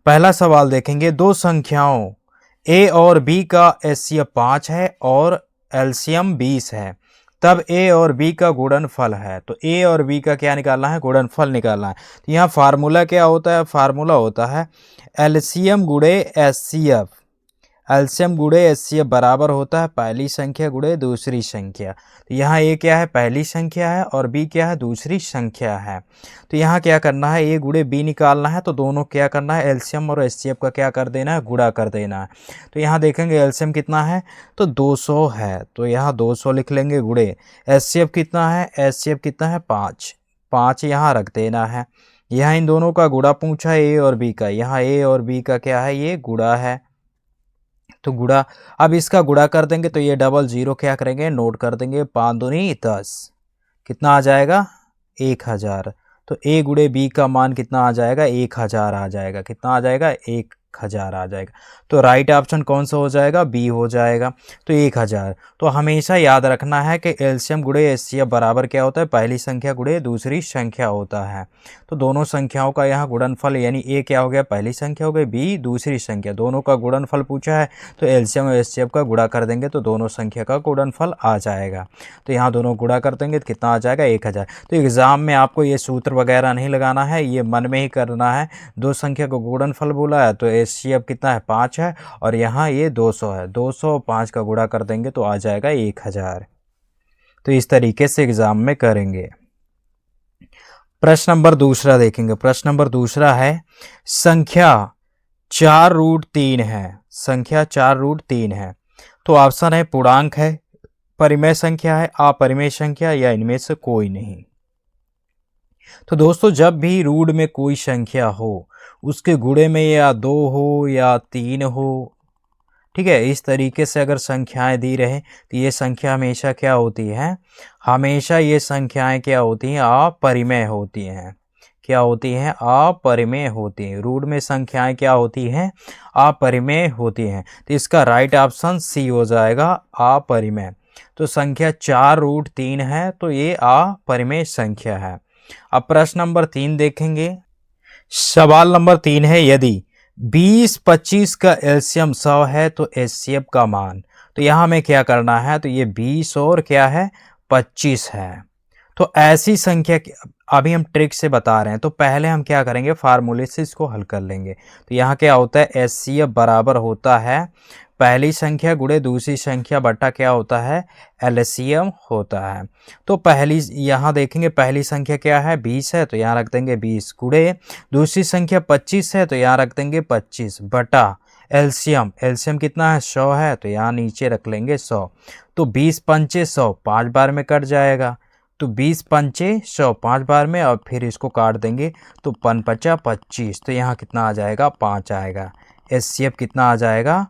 पहला सवाल देखेंगे, दो संख्याओं ए और बी का एचसीएफ 5 है और एलसीएम 20 है, तब ए और बी का गुणनफल है। तो ए और बी का क्या निकालना है? गुणनफल निकालना है। तो यहाँ फार्मूला क्या होता है? फार्मूला होता है एलसीएम गुणे एचसीएफ। एलसीएम गुणे एचसीएफ बराबर होता है पहली संख्या गुणे दूसरी संख्या। तो यहाँ ए क्या है? पहली संख्या है और बी क्या है? दूसरी संख्या है। तो यहाँ क्या करना है? ए गुणे बी निकालना है। तो दोनों क्या करना है? एलसीएम और एचसीएफ का क्या कर देना है? गुणा कर देना है। तो यहाँ देखेंगे एलसीएम कितना है? तो 200 है, तो यहाँ 200 लिख लेंगे गुणे। एचसीएफ कितना है? एचसीएफ कितना है? 5। 5 यहाँ रख देना है। यहाँ इन दोनों का गुणा पूछा है ए और बी का। यहाँ ए और बी का क्या है? ये गुणा है, तो गुणा। अब इसका गुणा कर देंगे तो ये डबल जीरो क्या करेंगे? नोट कर देंगे। 5 दूनी 10, कितना आ जाएगा? 1000। तो ए गुणे बी का मान कितना आ जाएगा? 1000 आ जाएगा। कितना आ जाएगा? 1000 आ जाएगा। तो राइट ऑप्शन कौन सा हो जाएगा? बी हो जाएगा। तो 1000। तो हमेशा याद रखना है कि एलसीएम गुणे एचसीएफ बराबर क्या होता है? पहली संख्या गुणे दूसरी संख्या होता है। तो दोनों संख्याओं का यहाँ गुणनफल, यानी ए क्या हो गया? पहली संख्या हो गई, बी दूसरी संख्या, दोनों का गुणनफल पूछा है। तो एलसीएम और एचसीएफ का गुणा कर देंगे तो दोनों संख्या का गुणनफल आ जाएगा। तो यहाँ दोनों गुणा कर देंगे तो कितना आ जाएगा? 1000। तो एग्ज़ाम में आपको ये सूत्र वगैरह नहीं लगाना है, ये मन में ही करना है। दो संख्या को गुणनफल बोला है तो एचसीएफ कितना है? 5 है और यहाँ ये 200 है। 205 का गुणा कर देंगे तो आ जाएगा 1000। तो इस तरीके से एग्जाम में करेंगे। प्रश्न नंबर दूसरा देखेंगे। प्रश्न नंबर दूसरा है, संख्या 4√3 है। संख्या 4√3 है। तो ऑप्शन है पूर्णांक है, परिमेय संख्या है, अपरिमेय संख्या, या इनमें से कोई नहीं। तो दोस्तों जब भी रूट में कोई संख्या हो उसके गुणे में या 2 हो या 3 हो, ठीक है, इस तरीके से अगर संख्याएं दी रहे तो ये संख्या हमेशा क्या होती है? हमेशा ये संख्याएं क्या होती हैं? अपरिमेय होती हैं। क्या होती हैं? अपरिमेय होती हैं। रूट में संख्याएं क्या होती हैं? अपरिमेय होती हैं। तो इसका राइट ऑप्शन सी हो जाएगा, अपरिमेय। तो संख्या 4√3 है तो ये अपरिमेय संख्या है। अब प्रश्न नंबर 3 देखेंगे। सवाल नंबर 3 है, यदि 20-25 का एलसीएम 100 है तो एचसीएफ का मान। तो यहाँ हमें क्या करना है? तो ये 20 और क्या है? 25 है। तो ऐसी संख्या अभी हम ट्रिक से बता रहे हैं, तो पहले हम क्या करेंगे? फार्मूले से इसको हल कर लेंगे। तो यहाँ क्या होता है? एचसीएफ बराबर होता है पहली संख्या गुणे दूसरी संख्या बटा क्या होता है? एलसीएम होता है। तो पहली यहाँ देखेंगे, पहली संख्या क्या है? 20 है तो यहाँ रख देंगे 20 गुणे दूसरी संख्या 25 है तो यहाँ रख देंगे 25 बटा एलसीएम। एलसीएम कितना है? 100 है तो यहाँ नीचे रख लेंगे 100। तो 20 पंचे 100, 5 बार में कट जाएगा। तो 20 पंचे 100, 5 बार में, और फिर इसको काट देंगे तो 5×5 = 25। तो यहाँ कितना आ जाएगा? 5 आएगा। एचसीएफ कितना आ जाएगा?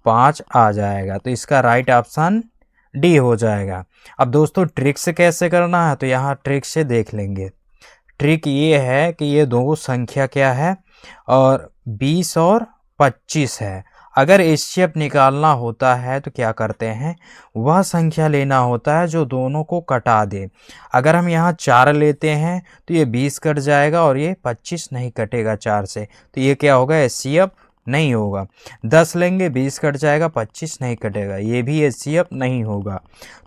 5 आ जाएगा। तो इसका राइट ऑप्शन डी हो जाएगा। अब दोस्तों ट्रिक से कैसे करना है? तो यहाँ ट्रिक से देख लेंगे। ट्रिक ये है कि ये दो संख्या क्या है? और 20 और 25 है। अगर एचसीएफ निकालना होता है तो क्या करते हैं? वह संख्या लेना होता है जो दोनों को कटा दे। अगर हम यहाँ 4 लेते हैं तो ये 20 कट जाएगा और ये 25 नहीं कटेगा 4 से, तो ये क्या होगा? एचसीएफ नहीं होगा। 10 लेंगे, 20 कट जाएगा, 25 नहीं कटेगा, ये भी एचसीएफ नहीं होगा।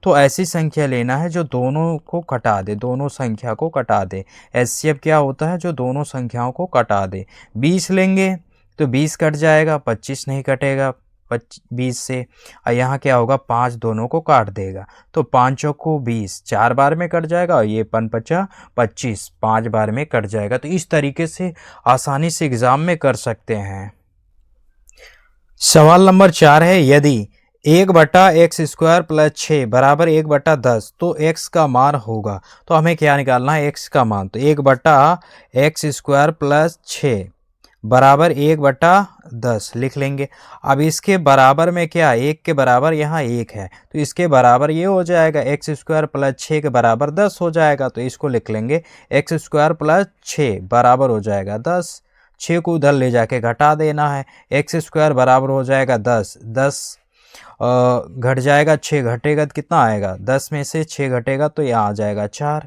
तो ऐसी संख्या लेना है जो दोनों को कटा दे, दोनों संख्या को कटा दे। एचसीएफ क्या होता है? जो दोनों संख्याओं को कटा दे। 20 लेंगे तो 20 कट जाएगा, 25 नहीं कटेगा 20 से, और यहाँ क्या होगा? 5 दोनों को काट देगा। तो 5 को 20, 4 बार में कट जाएगा, और ये 5×5 = 25, 5 बार में कट जाएगा। तो इस तरीके से आसानी से एग्जाम में कर सकते हैं। सवाल नंबर 4 है, यदि 1/x² + 6 बराबर 1/10 तो x का मान होगा। तो हमें क्या निकालना है? x का मान। तो 1/x² + 6 बराबर 1/10 लिख लेंगे। अब इसके बराबर में क्या? 1 के बराबर यहाँ 1 है, तो इसके बराबर ये हो जाएगा, x² + 6 के बराबर 10 हो जाएगा। तो इसको लिख लेंगे, x² + 6 बराबर हो जाएगा 10। 6 को उधर ले जाके घटा देना है। x² बराबर हो जाएगा 10। 10 घट जाएगा, 6 घटेगा तो कितना आएगा? 10 में से 6 घटेगा तो यहाँ आ जाएगा 4।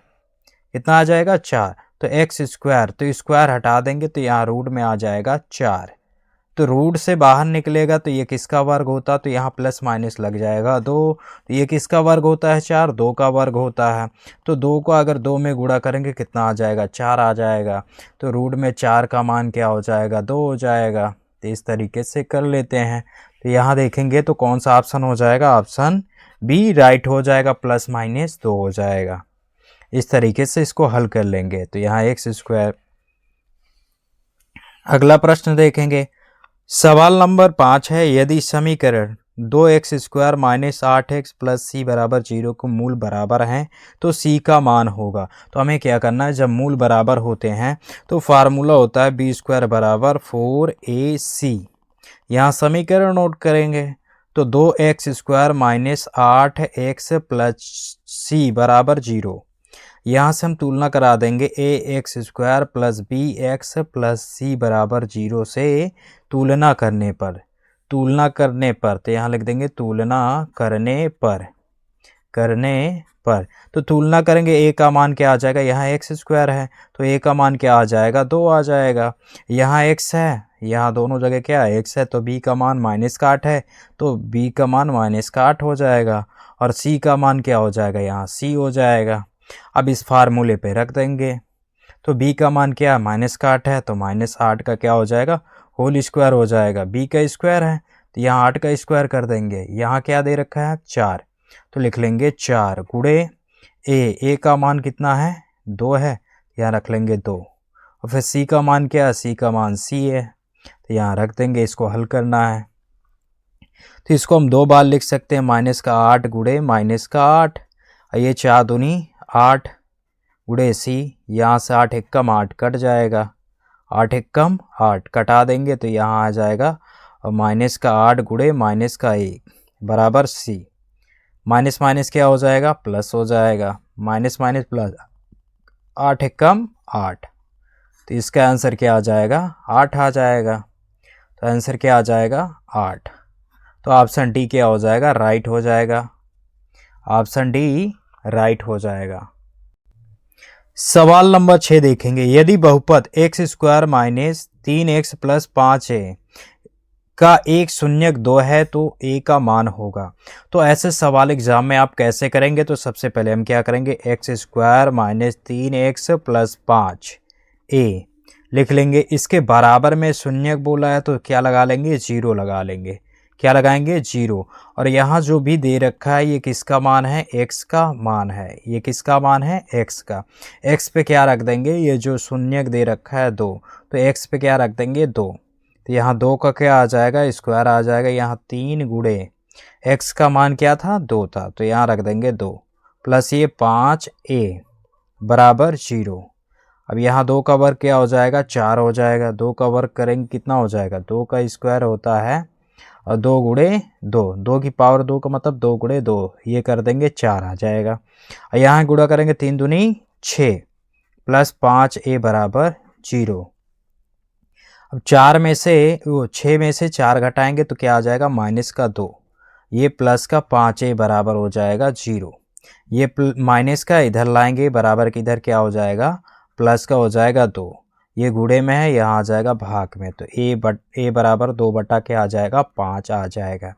कितना आ जाएगा? 4। तो x², तो स्क्वायर हटा देंगे तो यहाँ रूट में आ जाएगा 4। तो रूट से बाहर निकलेगा तो ये किसका वर्ग होता, तो यहाँ प्लस माइनस लग जाएगा 2। तो ये किसका वर्ग होता है 4, 2 का वर्ग होता है। तो 2 को अगर 2 में गुणा करेंगे कितना आ जाएगा 4 आ जाएगा। तो रूट में 4 का मान क्या हो जाएगा 2 हो जाएगा। तो इस तरीके से कर लेते हैं। तो यहाँ देखेंगे तो कौन सा ऑप्शन हो जाएगा, ऑप्शन बी राइट हो जाएगा, प्लस माइनस 2 हो जाएगा। इस तरीके से इसको हल कर लेंगे। तो यहाँ एक्स स्क्वायर। अगला प्रश्न देखेंगे, सवाल नंबर 5 है, यदि समीकरण 2x² माइनस 8x प्लस सी बराबर 0 को मूल बराबर हैं तो सी का मान होगा। तो हमें क्या करना है, जब मूल बराबर होते हैं तो फार्मूला होता है b² बराबर 4ac। यहाँ समीकरण नोट करेंगे तो 2x² माइनस 8x प्लस सी बराबर 0। यहाँ से हम तुलना करा देंगे ax² प्लस bx प्लस सी बराबर 0 से तुलना करने पर तो यहाँ लिख देंगे तुलना करने पर। तो तुलना करेंगे a का मान क्या आ जाएगा, यहाँ x² है तो a का मान क्या आ जाएगा 2 आ जाएगा। यहाँ x है, यहाँ दोनों जगह क्या है x है, तो b का मान -8 है तो b का मान -8 हो जाएगा। और c का मान क्या हो जाएगा, यहाँ c हो जाएगा। अब इस फार्मूले पे रख देंगे तो b का मान क्या है -8 है तो -8 का क्या हो जाएगा होल स्क्वायर हो जाएगा। b का स्क्वायर है तो यहाँ 8 का स्क्वायर कर देंगे। यहाँ क्या दे रखा है 4 तो लिख लेंगे 4 गुणे a का मान कितना है 2 है, यहाँ रख लेंगे 2। और फिर c का मान क्या है, c का मान c है तो यहाँ रख देंगे। इसको हल करना है तो इसको हम 2 बार लिख सकते हैं, -8 गुणे -8। ये 4 दूनी 8 गुणे सी, यहाँ से 8 एकम 8 कट जाएगा, 8 एकम 8 कटा देंगे तो यहाँ आ जाएगा -8 गुणे -1 बराबर सी। माइनस माइनस क्या हो जाएगा प्लस हो जाएगा, माइनस माइनस प्लस 8 एकम 8। तो इसका आंसर क्या आ जाएगा 8 आ जाएगा। तो आंसर क्या आ जाएगा 8। तो ऑप्शन डी क्या हो जाएगा राइट हो जाएगा, ऑप्शन डी राइट हो जाएगा। सवाल नंबर 6 देखेंगे, यदि बहुपद x² minus 3x plus 5a का एक शून्यक 2 है तो a का मान होगा। तो ऐसे सवाल एग्जाम में आप कैसे करेंगे, तो सबसे पहले हम क्या करेंगे x² minus 3x plus 5a लिख लेंगे। इसके बराबर में शून्यक बोला है तो क्या लगा लेंगे 0 लगा लेंगे। क्या लगाएंगे 0। और यहाँ जो भी दे रखा है ये किसका मान है x का मान है, ये किसका मान है x का। x पे क्या रख देंगे, ये जो शून्यक दे रखा है 2 तो x पे क्या रख देंगे 2। तो यहाँ 2 का क्या आ जाएगा स्क्वायर आ जाएगा, यहाँ 3 गुणे x का मान क्या था 2 था तो यहाँ रख देंगे 2 प्लस ये 5a बराबर 0। अब यहाँ 2 का वर्ग क्या हो जाएगा 4 हो जाएगा। 2 का वर्ग करेंगे कितना हो जाएगा, 2 का स्क्वायर होता है और 2 गुणे 2, 2 की पावर 2 का मतलब 2 गुणे 2, ये कर देंगे 4 आ जाएगा। और यहाँ गुणा करेंगे 3 दूनी 6 प्लस 5a बराबर 0। अब 4 में से 6 में से 4 घटाएंगे तो क्या आ जाएगा -2, ये प्लस का 5a बराबर हो जाएगा 0। ये माइनस का इधर लाएंगे बराबर के इधर क्या हो जाएगा प्लस का हो जाएगा 2, ये गुणे में है यहाँ आ जाएगा भाग में तो a बराबर 2 बटा क्या आ जाएगा 5 आ जाएगा।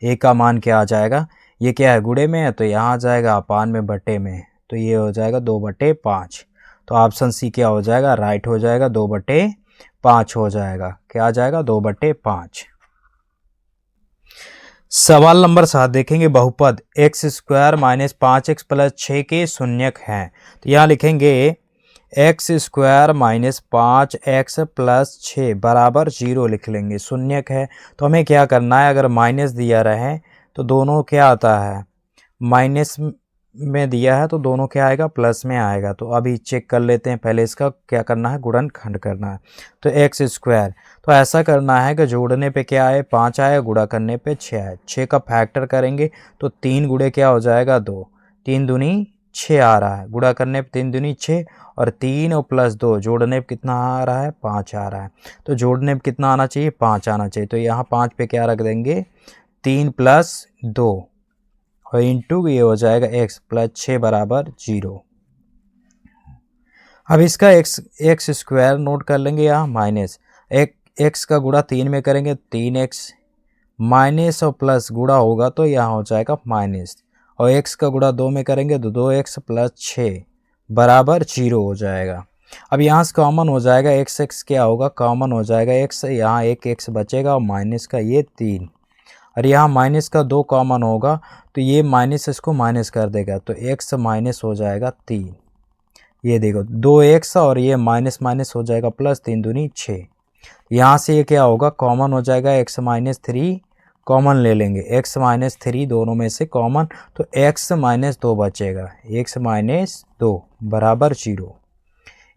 a का मान क्या आ जाएगा, ये क्या है गुणे में है तो यहाँ आ जाएगा अपान में बटे में तो ये हो जाएगा 2/5। तो ऑप्शन सी क्या हो जाएगा राइट हो जाएगा, 2/5 हो जाएगा। क्या आ जाएगा 2/5। सवाल नंबर 7 देखेंगे, बहुपद x² माइनस 5x प्लस 6 के शून्यक हैं। तो यहाँ लिखेंगे x² माइनस 5x प्लस 6 बराबर 0 लिख लेंगे, शून्यक है। तो हमें क्या करना है, अगर माइनस दिया रहे तो दोनों क्या आता है माइनस में दिया है तो दोनों क्या आएगा प्लस में आएगा। तो अभी चेक कर लेते हैं, पहले इसका क्या करना है गुणनखंड करना है। तो x², तो ऐसा करना है कि जोड़ने पे क्या आए 5 आए, गुणा करने पे 6 आए। 6 का फैक्टर करेंगे तो 3 गुणे क्या हो जाएगा 2, 3 दूनी 6 आ रहा है, गुणा करने पे 3 दूनी 6 और 3 और प्लस 2 जोड़ने पे कितना आ रहा है 5 आ रहा है। तो जोड़ने पे कितना आना चाहिए 5 आना चाहिए। तो यहाँ 5 पे क्या रख देंगे 3 प्लस 2 और इंटू ये हो जाएगा x प्लस 6 बराबर 0। अब इसका x² नोट कर लेंगे यहाँ माइनस x का गुणा 3 में करेंगे 3x माइनस और प्लस गुणा होगा तो यहाँ हो जाएगा माइनस, और x का गुणा 2 में करेंगे तो 2x प्लस 6 बराबर 0 हो जाएगा। अब यहाँ से कॉमन हो जाएगा x क्या होगा, कॉमन हो जाएगा x, यहाँ एक x बचेगा और माइनस का ये 3, और यहाँ माइनस का 2 कॉमन होगा तो ये माइनस इसको माइनस कर देगा तो x माइनस हो जाएगा 3। ये देखो 2x और ये माइनस माइनस हो जाएगा प्लस, 3 दूनी 6। यहाँ से ये क्या होगा, कॉमन हो जाएगा x माइनस 3, कॉमन ले लेंगे x माइनस 3 दोनों में से कॉमन, तो x माइनस 2 बचेगा, x माइनस 2 बराबर 0।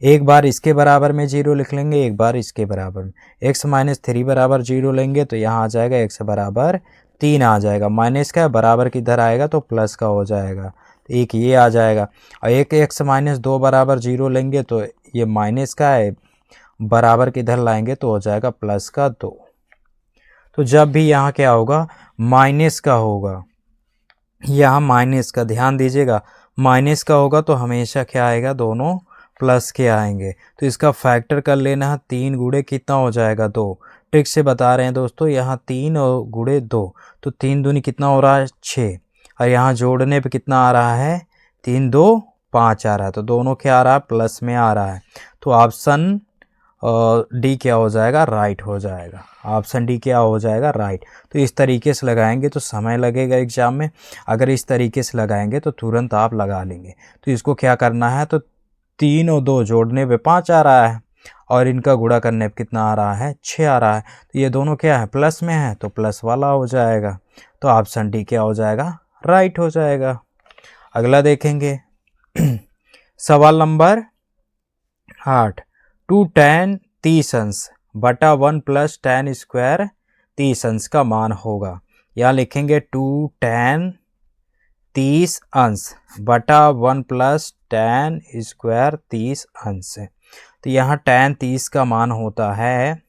एक बार इसके बराबर में 0 लिख लेंगे, एक बार इसके बराबर में, x माइनस 3 बराबर 0 लेंगे तो यहाँ आ जाएगा x बराबर 3 आ जाएगा, माइनस का बराबर किधर आएगा तो प्लस का हो जाएगा, एक ये आ जाएगा। और एक x माइनस 2 बराबर 0 लेंगे तो ये माइनस का है, बराबर किधर लाएंगे तो हो जाएगा प्लस का 2। तो जब भी यहाँ क्या होगा, माइनस का होगा, यहाँ माइनस का ध्यान दीजिएगा, माइनस का होगा तो हमेशा क्या आएगा, दोनों प्लस के आएंगे। तो इसका फैक्टर कर लेना है, 3 गुणे कितना हो जाएगा 2, ट्रिक से बता रहे हैं दोस्तों, यहाँ 3 और गुणे 2 तो 3 दूनी कितना हो रहा है 6, और यहाँ जोड़ने पे कितना आ रहा है 3 2 5 आ रहा है, तो दोनों क्या आ रहा है प्लस में आ रहा है। तो ऑप्शन डी क्या हो जाएगा, राइट हो जाएगा, ऑप्शन डी क्या हो जाएगा, राइट। तो इस तरीके से लगाएंगे तो समय लगेगा एग्जाम में, अगर इस तरीके से लगाएंगे तो तुरंत आप लगा लेंगे। तो इसको क्या करना है, तो 3 और 2 जोड़ने पे 5 आ रहा है और इनका गुणा करने पे कितना आ रहा है 6 आ रहा है, तो ये दोनों क्या है प्लस में है तो प्लस वाला हो जाएगा। तो ऑप्शन डी क्या हो जाएगा, राइट हो जाएगा। अगला देखेंगे सवाल नंबर 8, 2 tan 30 अंश बटा 1 प्लस tan स्क्वायर 30 अंश का मान होगा। यहाँ लिखेंगे 2 tan 30 अंश बटा 1 प्लस tan स्क्वायर 30 अंश। तो यहाँ tan 30 का मान होता है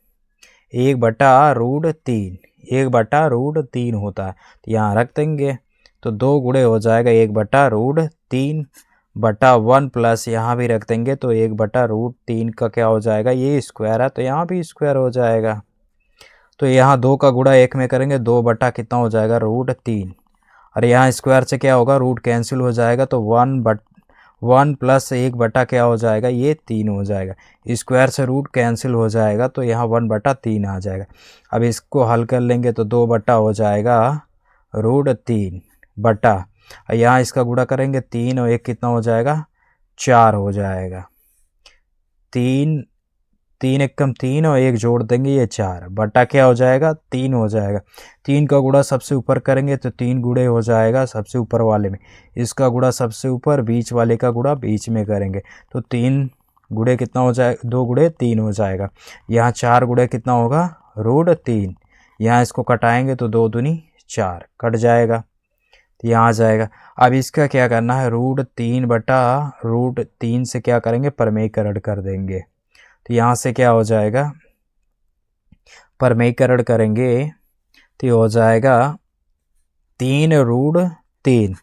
1/√3, 1/√3 होता है, तो यहाँ रख देंगे तो 2 गुणे हो जाएगा 1/√3 बटा 1 प्लस यहाँ भी रख देंगे तो 1/√3 का क्या हो जाएगा, ये स्क्वायर है तो यहाँ भी स्क्वायर हो जाएगा। तो यहाँ 2 का गुणा 1 में करेंगे 2 बटा कितना हो जाएगा √3, और यहाँ स्क्वायर से क्या होगा रूट कैंसिल हो जाएगा तो 1 प्लस 1 बटा क्या हो जाएगा, ये 3 हो जाएगा, स्क्वायर से रूट कैंसिल हो जाएगा तो यहाँ 1/3 आ जाएगा। अब इसको हल कर लेंगे तो 2 बटा हो जाएगा √3 बटा, यहाँ इसका गुणा करेंगे 3 और 1 कितना हो जाएगा 4 हो जाएगा, 3 एकम 3 और 1 जोड़ देंगे ये 4 बटा क्या हो जाएगा 3 हो जाएगा। 3 का गुणा सबसे ऊपर करेंगे तो 3 गुणे हो जाएगा सबसे ऊपर वाले में, इसका गुणा सबसे ऊपर, बीच वाले का गुणा बीच में करेंगे तो 3 गुणे कितना हो जाएगा, 2 गुणे 3 हो जाएगा। यहाँ 4 गुणे कितना होगा √3, यहाँ इसको कटाएंगे तो 2 दूनी 4 कट जाएगा, तो यहाँ आ जाएगा। अब इसका क्या करना है, √3 बटा √3 से क्या करेंगे परमेयीकरण कर देंगे, तो यहाँ से क्या हो जाएगा परमेयीकरण करेंगे तो ये हो जाएगा 3√3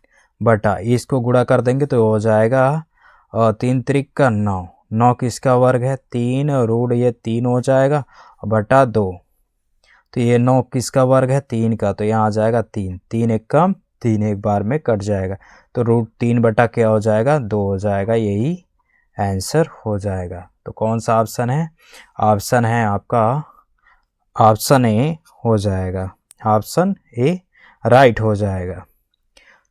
बटा, इसको गुणा कर देंगे तो हो जाएगा 3 त्रिक का 9, 9 किसका वर्ग है 3 रूट ये 3 हो जाएगा बटा 2, तो ये 9 किसका वर्ग है 3 का, तो यहाँ आ जाएगा 3, 3 एक कम 3 एक बार में कट जाएगा, तो √3 बटा क्या हो जाएगा 2 हो जाएगा, यही आंसर हो जाएगा। तो कौन सा ऑप्शन है, ऑप्शन है आपका ऑप्शन ए हो जाएगा, ऑप्शन ए राइट हो जाएगा।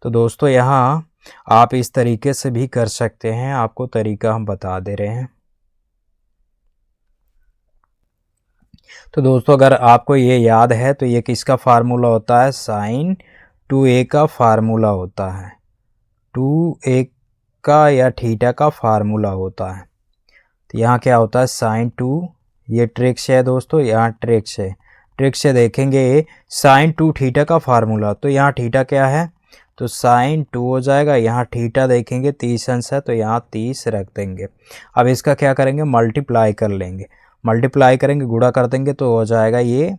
तो दोस्तों यहाँ आप इस तरीके से भी कर सकते हैं, आपको तरीका हम बता दे रहे हैं। तो दोस्तों अगर आपको ये याद है तो ये किसका फार्मूला होता है, sin 2a का फार्मूला होता है, 2a का या थीटा का फार्मूला होता है। तो यहाँ क्या होता है sin 2, ये ट्रिक्स है दोस्तों, यहाँ ट्रिक से देखेंगे sin 2 थीटा का फार्मूला, तो यहाँ थीटा क्या है तो sin 2 हो जाएगा, यहाँ थीटा देखेंगे 30 अंश है तो यहाँ 30 रख देंगे। अब इसका क्या करेंगे मल्टीप्लाई कर लेंगे, मल्टीप्लाई करेंगे गुणा कर देंगे तो हो जाएगा ये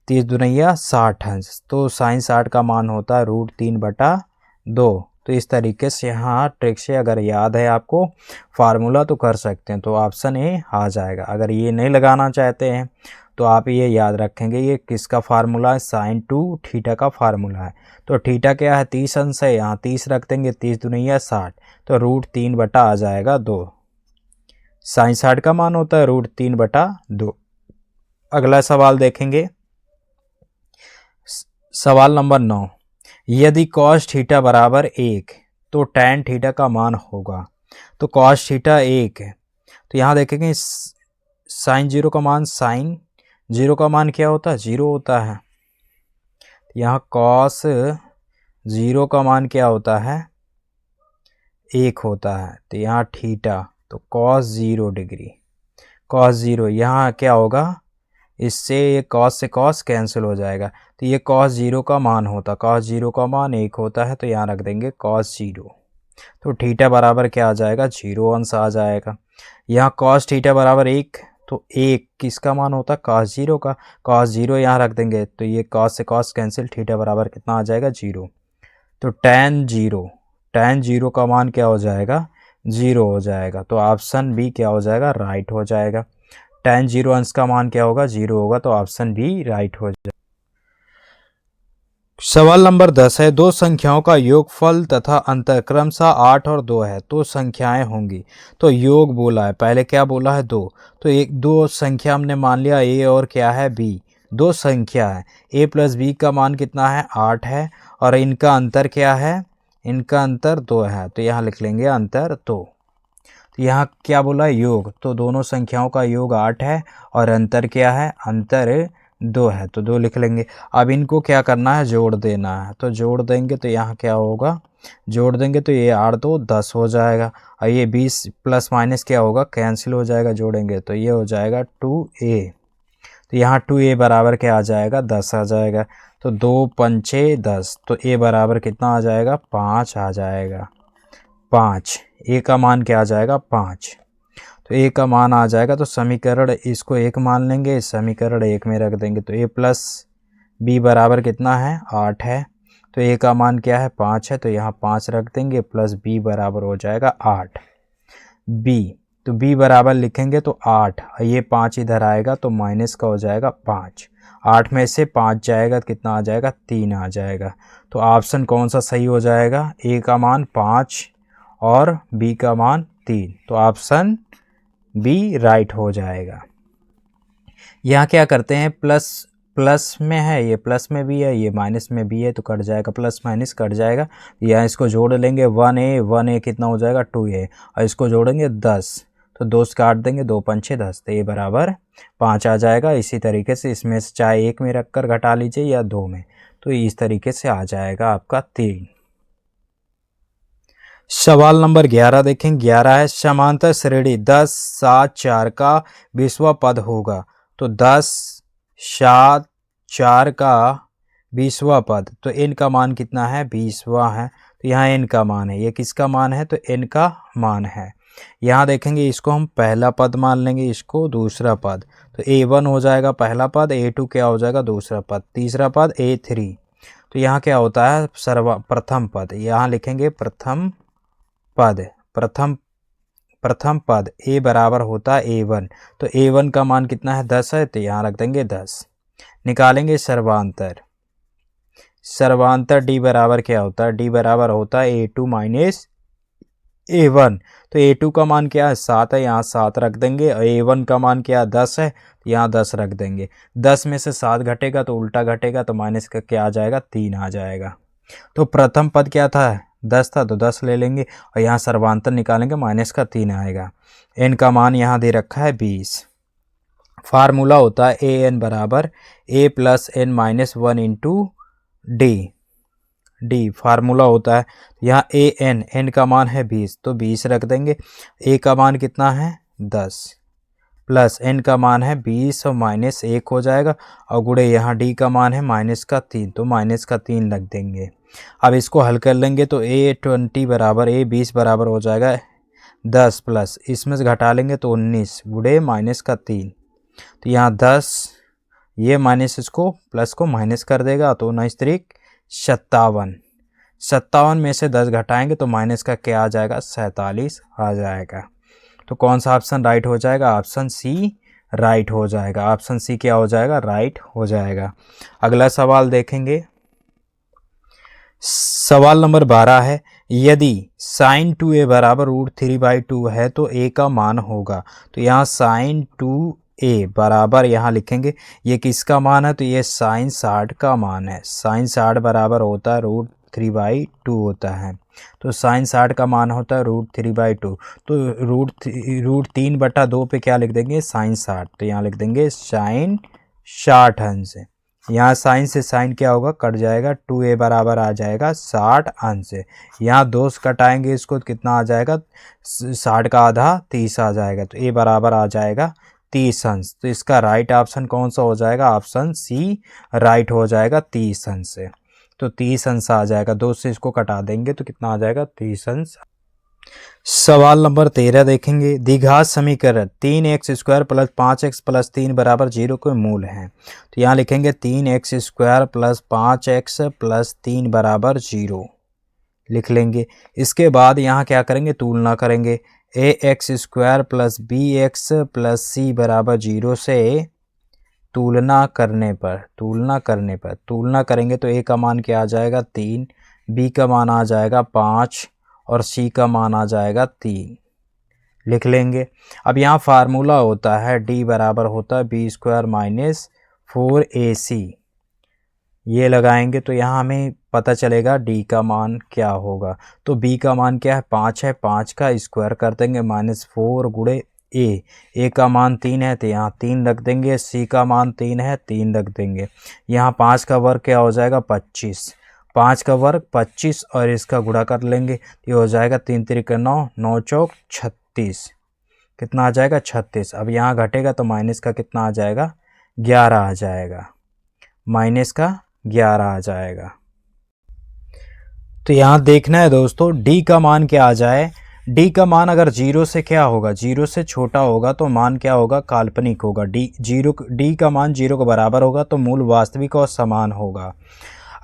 30 दुनिया 60 अंश, तो sin 60 का मान होता है √3 बटा 2। तो इस तरीके से यहाँ ट्रिक से अगर याद है आपको फार्मूला तो कर सकते हैं, तो ऑप्शन ए आ जाएगा। अगर ये नहीं लगाना चाहते हैं तो आप ये याद रखेंगे ये किसका फार्मूला है, साइन टू थीटा का फार्मूला है। तो थीटा क्या है, 30 अंश है, यहाँ 30 रख देंगे, 30 दूनी 60, तो √3 आ जाएगा 2। साइन 60 का मान होता है √3/2। अगला सवाल देखेंगे, सवाल नंबर 9, यदि कॉस थीटा बराबर 1 तो टैन थीटा का मान होगा। तो कॉस थीटा 1 है, तो यहाँ देखेंगे साइन 0 का मान, साइन 0 का मान क्या होता है, 0 होता है। यहाँ कॉस 0 का मान क्या होता है, 1 होता है। तो यहाँ थीटा, तो कॉस 0 डिग्री, कॉस 0, यहाँ क्या होगा, इससे ये कॉस से कॉस कैंसिल हो जाएगा, तो ये कॉस 0 का मान होता, कॉस 0 का मान 1 होता है, तो यहाँ रख देंगे कॉस 0। तो थीटा बराबर क्या आ जाएगा, 0 अंश आ जाएगा। यहाँ कॉस थीटा बराबर 1, तो 1 किसका मान होता, कॉस 0 का, कॉस 0 यहाँ रख देंगे, तो ये कॉस से कॉस कैंसिल, थीटा बराबर कितना आ जाएगा, 0। तो टैन 0 का मान क्या हो जाएगा, 0 हो जाएगा। तो ऑप्शन बी क्या हो जाएगा, राइट हो जाएगा। टैन 0 अंश का मान क्या होगा, 0 होगा, तो ऑप्शन बी राइट हो जाएगा। सवाल नंबर 10 है, दो संख्याओं का योगफल तथा अंतर क्रमशः 8 और 2 है, तो संख्याएं होंगी। तो योग बोला है, पहले क्या बोला है, 2, तो एक दो संख्या हमने मान लिया ए और क्या है, बी, दो संख्या है, a प्लस बी का मान कितना है, 8 है, और इनका अंतर क्या है, इनका अंतर 2 है, तो यहाँ लिख लेंगे अंतर 2। तो यहाँ क्या बोला है, योग, तो दोनों संख्याओं का योग 8 है और अंतर क्या है, अंतर 2 है, तो 2 लिख लेंगे। अब इनको क्या करना है, जोड़ देना है, तो जोड़ देंगे तो यहाँ क्या होगा, जोड़ देंगे तो ये 8 2 10 हो जाएगा, और ये 20 प्लस माइनस क्या होगा, कैंसिल हो जाएगा, जोड़ेंगे तो ये हो जाएगा 2a। तो यहाँ 2a बराबर क्या आ जाएगा, 10 आ जाएगा। तो 2 पंचे 10, तो a बराबर कितना आ जाएगा, 5 आ जाएगा, 5, a का मान क्या आ जाएगा, 5। तो a का मान आ जाएगा, तो समीकरण इसको 1 मान लेंगे, समीकरण 1 में रख देंगे, तो a प्लस b बराबर कितना है, 8 है, तो a का मान क्या है, 5 है, तो यहाँ 5 रख देंगे, प्लस b बराबर हो जाएगा 8। b, तो b बराबर लिखेंगे तो 8, ये 5 इधर आएगा तो माइनस का हो जाएगा 5, 8 में से 5 जाएगा तो कितना आ जाएगा, 3 आ जाएगा। तो ऑप्शन कौन सा सही हो जाएगा, a का मान 5 और b का मान 3, तो ऑप्शन बी राइट हो जाएगा। यहाँ क्या करते हैं, प्लस में है, ये प्लस में भी है, ये माइनस में भी है, तो कट जाएगा, प्लस माइनस कट जाएगा। यहाँ इसको जोड़ लेंगे, 1a कितना हो जाएगा, 2a, और इसको जोड़ेंगे 10, तो 2 से काट देंगे, 2 पंचे 10, तो ये बराबर 5 आ जाएगा। इसी तरीके से इसमें से चाहे 1 में रख कर घटा लीजिए या 2 में, तो इस तरीके से आ जाएगा आपका 3। सवाल नंबर 11 देखें, 11 है, समांतर श्रेणी 10 7 4 का 20वां पद होगा। तो 10 7 4 का 20वां पद, तो n का मान कितना है, 20वां है, तो यहाँ n का मान है, ये किसका मान है, तो n का मान है। यहाँ देखेंगे इसको हम पहला पद मान लेंगे, इसको दूसरा पद, तो a1 हो जाएगा पहला पद, a2 क्या हो जाएगा दूसरा पद, तीसरा पद a3, तो यहाँ क्या होता है, प्रथम पद, यहाँ लिखेंगे प्रथम पद, प्रथम पद a बराबर होता है a1, तो a1 का मान कितना है, 10 है, तो यहाँ रख देंगे 10। निकालेंगे सर्वांतर, सर्वांतर d बराबर क्या होता है, d बराबर होता है a2 माइनस a1, तो a2 का मान क्या है, 7 है, यहाँ 7 रख देंगे, और a1 का मान क्या है, 10 है, यहाँ 10 रख देंगे। 10 में से 7 घटेगा तो उल्टा घटेगा, तो माइनस का क्या आ जाएगा, 3 आ जाएगा। तो प्रथम पद क्या था, 10 था, तो 10 ले लेंगे, और यहाँ सर्वांतर निकालेंगे, माइनस का 3 आएगा। n का मान यहाँ दे रखा है 20। फार्मूला होता है an बराबर a plus n minus 1 into D formula होता है। यहाँ n का मान है 20, तो 20 रख देंगे, a का मान कितना है 10, प्लस n का मान है 20 और माइनस 1 हो जाएगा, और गुणे यहाँ d का मान है माइनस का 3, तो माइनस का 3 रख देंगे। अब इसको हल कर लेंगे तो a20 बराबर a20 बराबर हो जाएगा 10, प्लस इसमें से घटा लेंगे तो 19 गुणे माइनस का 3, तो यहाँ 10, ये माइनस इसको प्लस को माइनस कर देगा, तो 19 त्रिक 57, 57 में से 10 घटाएंगे तो माइनस का क्या आ जाएगा, 47 आ जाएगा। तो कौन सा ऑप्शन राइट हो जाएगा, ऑप्शन सी राइट हो जाएगा। ऑप्शन सी क्या हो जाएगा, राइट हो जाएगा। अगला सवाल देखेंगे, सवाल नंबर 12 है, यदि साइन 2a बराबर √3/2 है तो a का मान होगा। तो यहाँ साइन 2a बराबर यहाँ लिखेंगे, ये किसका मान है, तो ये साइन 60 का मान है। साइन 60 बराबर होता है √3/2 होता है। तो साइन 60 का मान होता है √3/2। तो √3/2 पे क्या लिख देंगे, साइन 60। तो यहाँ लिख देंगे साइन 60 अंश। यहाँ साइन से साइन क्या होगा, कट जाएगा, 2a बराबर आ जाएगा 60 अंश। यहाँ 2 से कटाएंगे इसको तो कितना आ जाएगा, 60 का आधा 30 आ जाएगा। तो a बराबर आ जाएगा 30 अंश। तो इसका राइट ऑप्शन कौन सा हो जाएगा, ऑप्शन सी राइट हो जाएगा 30 अंश से। तो 30 अंश आ जाएगा, 2 से इसको कटा देंगे तो कितना आ जाएगा, 30 अंश। सवाल नंबर 13 देखेंगे, द्विघात समीकरण 3x² + 5x + 3 बराबर 0 के मूल हैं। तो यहाँ लिखेंगे 3x² + 5x + 3 बराबर 0 लिख लेंगे। इसके बाद यहाँ क्या करेंगे, तुलना करेंगे। ax² + bx + c बराबर 0 से तुलना करेंगे तो a का मान क्या आ जाएगा, 3, b का मान आ जाएगा 5 और c का मान आ जाएगा 3 लिख लेंगे। अब यहाँ फार्मूला होता है d बराबर होता है b² - 4ac। ये लगाएंगे तो यहाँ हमें पता चलेगा d का मान क्या होगा। तो b का मान क्या है, 5 है, 5 का स्क्वायर कर देंगे -4 गुणे a का मान 3 है तो यहाँ 3 रख देंगे, c का मान 3 है 3 रख देंगे। यहाँ 5 का वर्ग क्या हो जाएगा, 25, 5 का वर्ग 25 और इसका गुणा कर लेंगे, ये हो जाएगा 3 × 9, 9 चौक 36, कितना आ जाएगा 36। अब यहाँ घटेगा तो माइनस का कितना आ जाएगा, 11 आ जाएगा, माइनस का 11 आ जाएगा। तो यहाँ देखना है दोस्तों d का मान क्या आ जाए। d का मान अगर 0 से क्या होगा, 0 से छोटा होगा तो मान क्या होगा, काल्पनिक होगा। d का मान 0 के बराबर होगा तो मूल वास्तविक और समान होगा।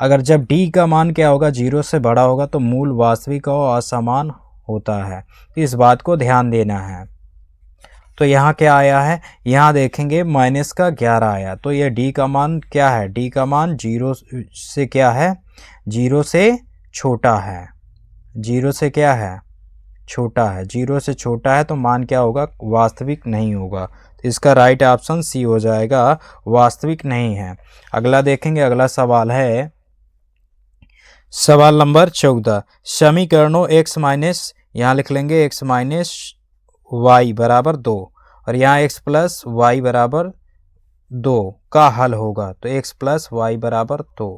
अगर जब d का मान क्या होगा, 0 से बड़ा होगा तो मूल वास्तविक और असमान होता है। तो इस बात को ध्यान देना है। तो यहाँ क्या आया है, यहाँ देखेंगे -11 आया। तो ये d का मान क्या है, d का मान 0 से क्या है, 0 से छोटा है, 0 से क्या है, छोटा है। 0 से छोटा है तो मान क्या होगा, वास्तविक नहीं होगा। तो इसका राइट ऑप्शन सी हो जाएगा, वास्तविक नहीं है। अगला देखेंगे, अगला सवाल है सवाल नंबर 14, समीकरणों x- यहाँ लिख लेंगे x - y बराबर 2 और यहाँ x + y बराबर 2 का हल होगा। तो x + y बराबर 2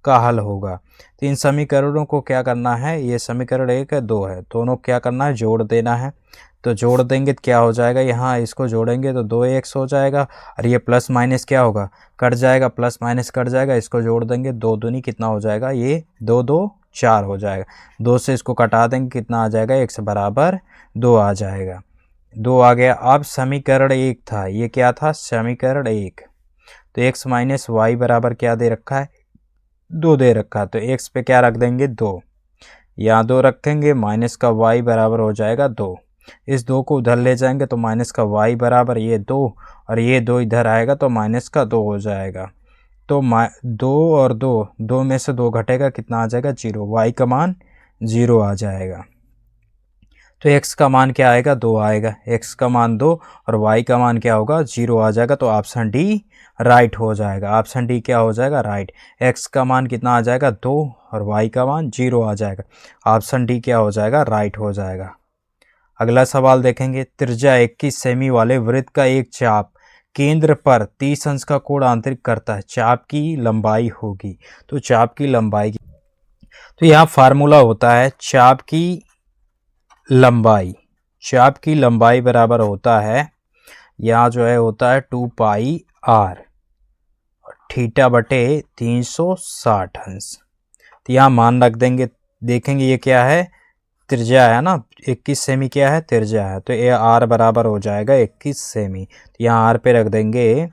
का हल होगा। तो इन समीकरणों को क्या करना है, ये समीकरण 1 है 2 है, दोनों क्या करना है, जोड़ देना है। तो जोड़ देंगे तो क्या हो जाएगा, यहाँ इसको जोड़ेंगे तो 2x हो जाएगा और ये प्लस माइनस क्या होगा, कट जाएगा, प्लस माइनस कट जाएगा, इसको जोड़ देंगे 2 दूनी कितना हो जाएगा, ये 2 2 4 हो जाएगा। 2 से इसको कटा देंगे कितना आ जाएगा, x बराबर 2 आ जाएगा, 2 आ गया। अब समीकरण 1 था, ये क्या था, समीकरण 1। तो x - y बराबर क्या दे रखा है, 2 दे रखा है। तो x पे क्या रख देंगे, 2, यहाँ 2 रखेंगे, माइनस का y बराबर हो जाएगा 2। इस 2 को उधर ले जाएंगे तो माइनस का y बराबर ये 2 और ये 2 इधर आएगा तो माइनस का 2 हो जाएगा। तो 2 और 2, 2 में से 2 घटेगा, कितना आ जाएगा, 0, y का मान 0 आ जाएगा। तो x का मान क्या आएगा, 2 आएगा, x का मान 2 और y का मान क्या होगा, 0 आ जाएगा। तो ऑप्शन डी राइट हो जाएगा, ऑप्शन डी क्या हो जाएगा, राइट। x का मान कितना आ जाएगा, 2 और y का मान 0 आ जाएगा, ऑप्शन डी क्या हो जाएगा, राइट हो जाएगा। अगला सवाल देखेंगे, त्रिज्या 21 सेमी वाले वृत्त का एक चाप केंद्र पर 30 अंश का कोण आंतरिक करता है, चाप की लंबाई होगी। तो चाप की लंबाई, तो यहाँ फार्मूला होता है चाप की लंबाई बराबर होता है, यहाँ जो है होता है 2πr थीटा बटे 360 अंश। तो यहाँ मान रख देंगे, देखेंगे ये क्या है, त्रिज्या है ना, 21 सेमी क्या है, त्रिज्या है। तो ये r बराबर हो जाएगा 21 सेमी। तो यहाँ r पे रख देंगे,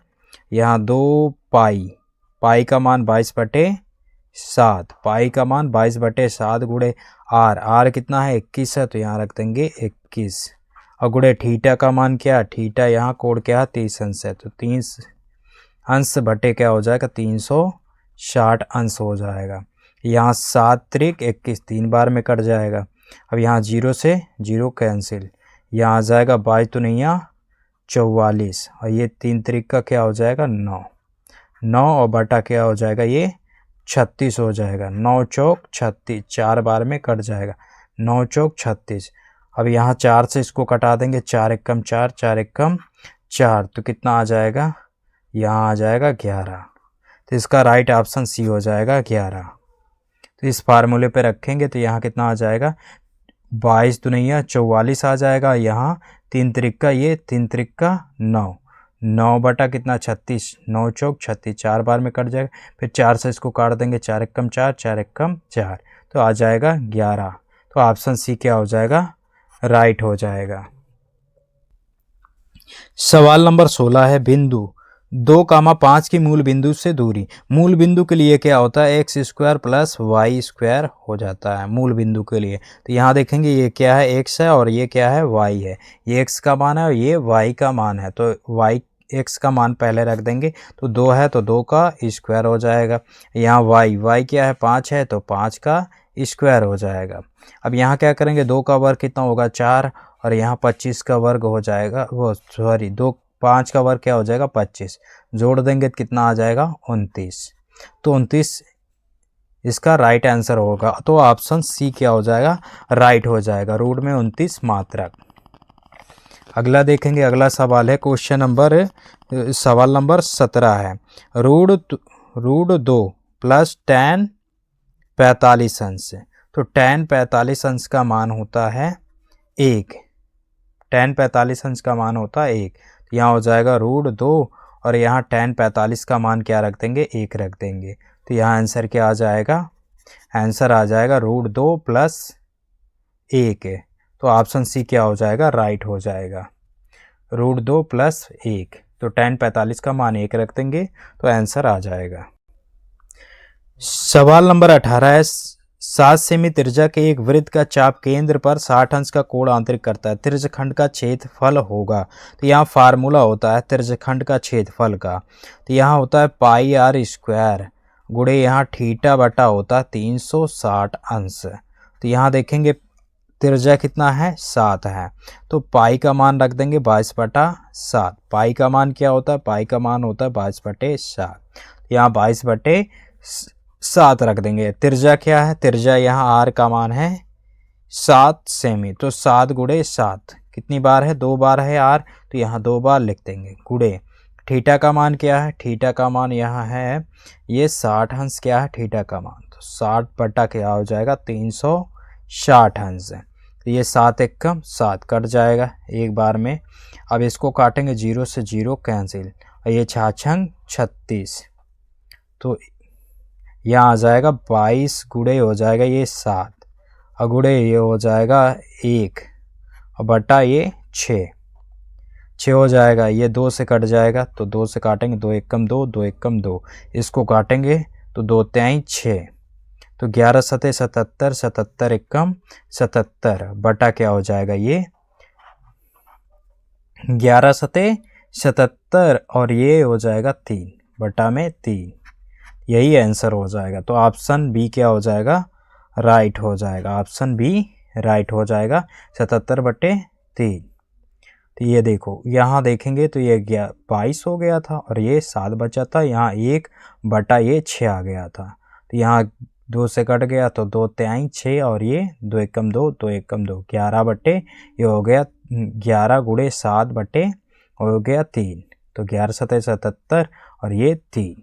यहाँ 2π का मान 22/7, पाई का मान 22/7 गुणे r कितना है, 21 है, तो यहाँ रख देंगे 21 और गुणे थीटा का मान क्या, थीटा यहाँ कोण क्या है 30 अंश है, तो 30 अंश बटे क्या हो जाएगा 360 अंश हो जाएगा। यहाँ 7 त्रिक 21 3 बार में कट जाएगा। अब यहाँ 0 से 0 कैंसिल, यहाँ आ जाएगा 22 तो नहीं 44 और ये 3 त्रिक का क्या हो जाएगा 9 और बटा क्या हो जाएगा ये 36 हो जाएगा। 9 चौक 36 4 बार में कट जाएगा, 9 चौक 36। अब यहाँ 4 से इसको कटा देंगे, 4 एकम 4 4 एकम 4 तो कितना आ जाएगा, यहाँ आ जाएगा 11। तो इसका राइट ऑप्शन सी हो जाएगा 11। तो इस फार्मूले पे रखेंगे तो यहाँ कितना आ जाएगा 22 तो नहीं 44 आ जाएगा। यहाँ 3 त्रिक का ये 3 त्रिक का 9 बटा कितना 36, 9 चौक 36 4 बार में कट जाएगा। फिर 4 से इसको काट देंगे, 4 एकम 4 4 एकम 4 तो आ जाएगा 11। तो ऑप्शन सी क्या हो जाएगा, राइट हो जाएगा। सवाल नंबर 16 है बिंदु 2,5 की मूल बिंदु से दूरी। मूल बिंदु के लिए क्या होता है X square plus Y square हो जाता है मूल बिंदु के लिए। तो यहाँ देखेंगे ये क्या है एक्स है और ये क्या है वाई है, ये एक्स का मान है और ये वाई का मान है। तो वाई एक्स का मान पहले रख देंगे, तो 2 है तो 2 का स्क्वायर हो जाएगा। यहाँ वाई क्या है 5 है तो 5 का स्क्वायर हो जाएगा। अब यहाँ क्या करेंगे 2 का वर्ग कितना होगा 4 और यहाँ 25 का वर्ग हो जाएगा, वो सॉरी 5 का वर्ग क्या हो जाएगा 25, जोड़ देंगे तो कितना आ जाएगा 29। तो 29 इसका राइट आंसर होगा। तो ऑप्शन सी क्या हो जाएगा, राइट हो जाएगा, रूट में 29 मात्रक। अगला देखेंगे, अगला सवाल है सवाल नंबर 17 है रूट 2 प्लस tan 45 अंश। तो tan 45 अंश का मान होता है 1, tan 45 अंश का मान होता है 1। तो यहाँ हो जाएगा रूट 2 और यहाँ tan 45 का मान क्या रख देंगे 1 रख देंगे। तो यहाँ आंसर क्या आ जाएगा, आंसर आ जाएगा रूट 2 प्लस 1 है। तो ऑप्शन सी क्या हो जाएगा, राइट हो जाएगा, रूट 2 प्लस 1। तो tan 45 का मान 1 रख देंगे तो आंसर आ जाएगा। सवाल नंबर 18 है 7 सेमी त्रिज्या के एक वृत्त का चाप केंद्र पर 60 अंश का कोण आंतरिक करता है, त्रिज्यखंड का क्षेत्रफल होगा। तो यहाँ फार्मूला होता है त्रिज्यखंड का क्षेत्रफल का। तो यहाँ होता है पाई आर स्क्वायर गुणे यहाँ थीटा बटा होता है 360 अंश। तो यहाँ देखेंगे त्रिज्या कितना है 7 है, तो पाई का मान रख देंगे 22 बटा 7। पाई का मान क्या होता है, पाई का मान होता है 22 बटे 7। यहाँ 22 बटे 7 रख देंगे। त्रिज्या क्या है, त्रिज्या यहाँ आर का मान है 7 सेमी। तो 7 गुणे 7 कितनी बार है 2 बार है आर, तो यहाँ 2 बार लिख देंगे गुणे थीटा का मान क्या है, थीटा का मान यहाँ है ये 60 अंश क्या है थीटा का मान। तो 60 बटा क्या हो जाएगा 360 अंश। तो ये 7 एकम 7 कट जाएगा एक बार में। अब इसको काटेंगे 0 से 0 कैंसिल और ये 6 36। तो यहाँ आ जाएगा 22 गुणे हो जाएगा ये 7 और गुणे ये हो जाएगा 1 और बटा ये 6 हो जाएगा। ये 2 से कट जाएगा तो 2 से काटेंगे 2 एकम 2 2 एकम 2, इसको काटेंगे तो 2 तिहाई 6। तो 11 सते 77 77 एकम 77 बटा क्या हो जाएगा ये 11 सते 77 और ये हो जाएगा 3 बटा में 3, यही आंसर हो जाएगा। तो ऑप्शन बी क्या हो जाएगा, राइट हो जाएगा, ऑप्शन बी राइट हो जाएगा 77 बटे 3। तो ये देखो यहाँ देखेंगे तो ये 22 हो गया था और ये 7 बचा था, यहाँ 1 बटा ये 6 आ गया था। तो यहाँ 2 से कट गया तो 2 तिहाई 6 और ये 2 एकम 2 2 एकम 2 11 बटे ये हो गया 11 गुणे 7 बटे हो गया 3। तो 11 सते 77 और ये 3।